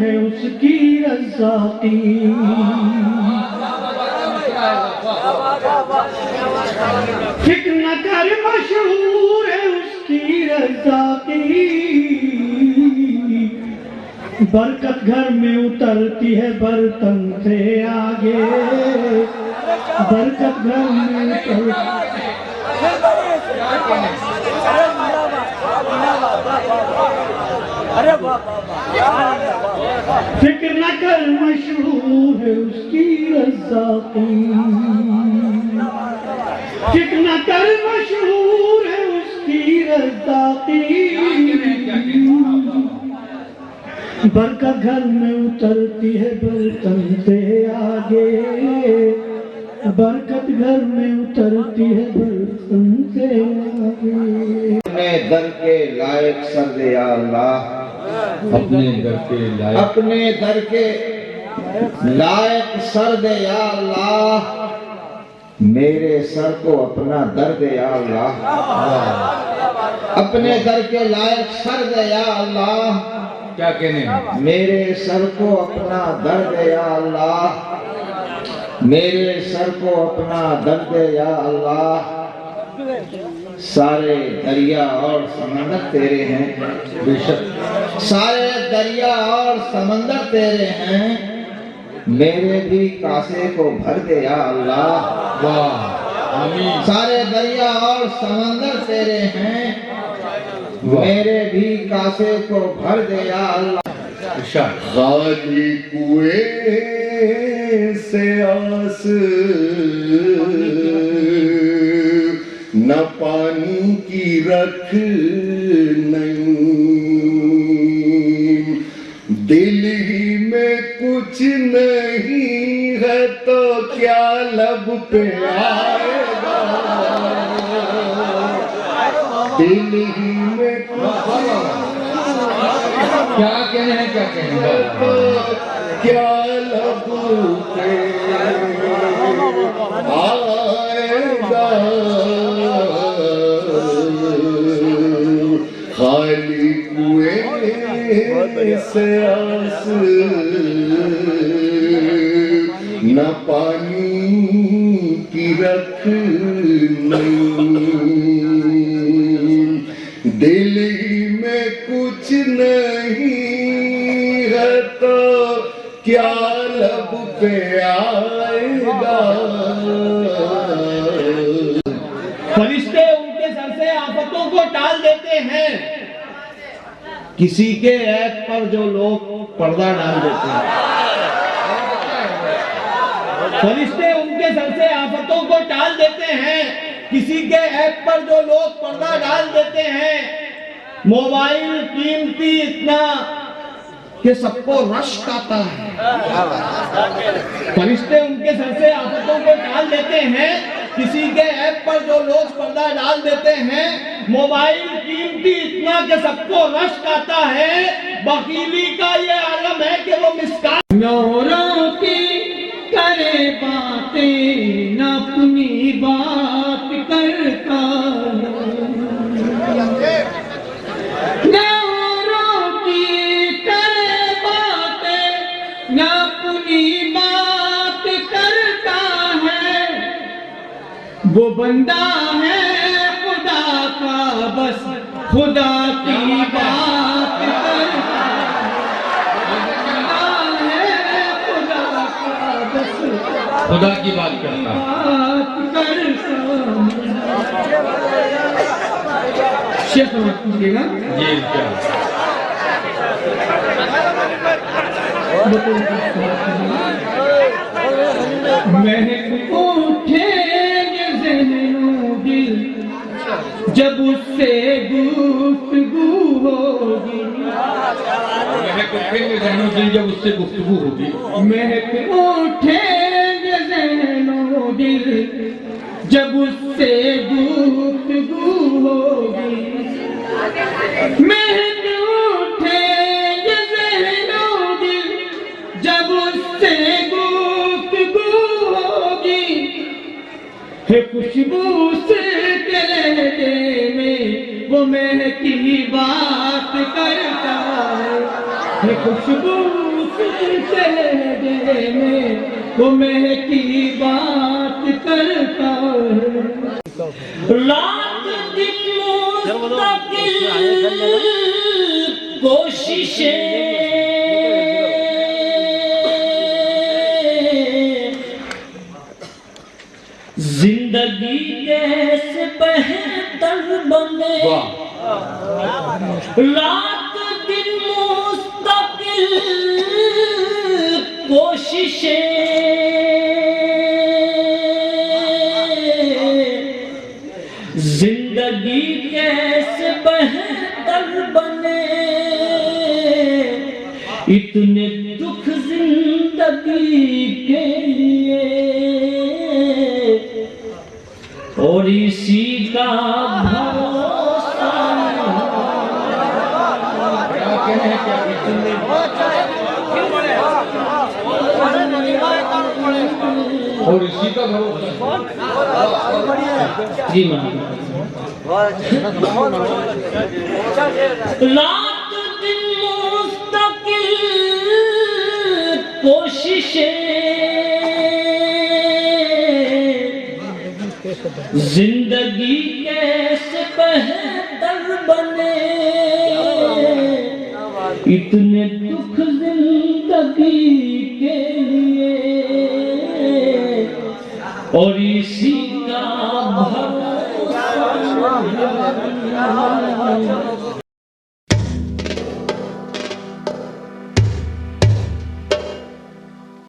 ہے اس کی رزاقی، فکر نہ کر مشہور ہے اس کی رزاقی، برکت گھر میں اترتی ہے برتن سے آگے، برکت گھر میں اترتی فکر نہ کر مشہور ہے اس کی رزاقی، فکر نہ کر مشہور ہے اس کی رزاقی، برکت گھر میں اترتی ہے برتن سے آگے، برکت گھر میں اترتی ہے برتن سے آگے۔ اپنے در کے لائق سر دے یا اللہ، اپنے در کے لائق، اپنے در کے لائق سر دے یا اللہ، میرے سر کو اپنا در دے یا اللہ، اپنے در کے لائق سر دے یا اللہ، کیا کہنے ہیں؟ میرے سر کو اپنا در دے یا اللہ، میرے سر کو اپنا در دے یا اللہ، سارے دریا اور سمندر تیرے ہیں، بے شک سارے دریا اور سمندر تیرے ہیں، میرے بھی کاسے کو بھر دے یا اللہ، واہ آمین، سارے دریا اور سمندر تیرے ہیں، میرے بھی کاسے کو بھر دے یا اللہ۔ ارشاد خالی کنویں سے آس نہ پانی کی رکھ نہیں، دل ہی میں کچھ نہیں ہے تو کیا لب پہ آئے گا، دل ہی میں کیا کہنے ہیں، کیا کہنے ہیں؟ کیا لب پہ آئے گا، خالی کنویں سے آس نہ پانی کی رکھ نہیں، دل ہی میں کچھ نہیں ہے تو کیا لب پہ آئے گا۔ فرشتے ان کے سر سے آفتوں کو ٹال دیتے ہیں، کسی کے عیب پر جو لوگ پردہ ڈال دیتے ہیں، فرشتے ان کے سر سے آفتوں کو ٹال دیتے ہیں، کسی کے عیب پر جو لوگ پردہ ڈال دیتے ہیں، موبائل قیمتی اتنا کہ سب کو رشک آتا ہے، فرشتے ان کے سر سے آفتوں کو ٹال دیتے ہیں، کسی کے عیب پر جو لوگ پردہ ڈال دیتے ہیں، موبائل قیمتی اتنا کہ سب کو رشک آتا ہے، بخیلی کا یہ عالم ہے کہ وہ مسکان نوروں کی کرے باتیں نہ اپنی بات کرتا، نوروں کی کرے باتیں نہ اپنی بات کرتا ہے، وہ بندہ ہے خدا کا بس خدا کی بات کرتا ہے، خدا کا بس خدا کی بات کرتا ہے۔ بات کرتا شیخ سمجھ پوچھئے گا جی کیا مہک اٹھے یہ ذہن و دل جب اس سے گفتگو ہوگی، مہک اٹھے گے ذہن و دل جب اس سے گفتگو ہوگی، مہک اٹھے یہ ذہن و دل جب اس سے گفتگو ہوگی، مہک اٹھے یہ ذہن و دل جب اس سے گفتگو ہوگی، ہے خوشبو سے تیرے میں وہ مہکی بات کرتا ہے خوشبو چہرے میں وہ مہکی بات کرتا ہے رات دن مستقل کوششیں زندگی کیسے بہتر بنے رات دن مستقل کوششیں زندگی کیسے بہتر بنے اتنے دکھ زندگی کے لیے اور اسی کا بھروسہ اور اسی کا بھروسہ جی رات دن مستقل کوششیں زندگی کیسے بہتر بنے اتنے دکھ زندگی کے لیے اور اسی کا بھروسہ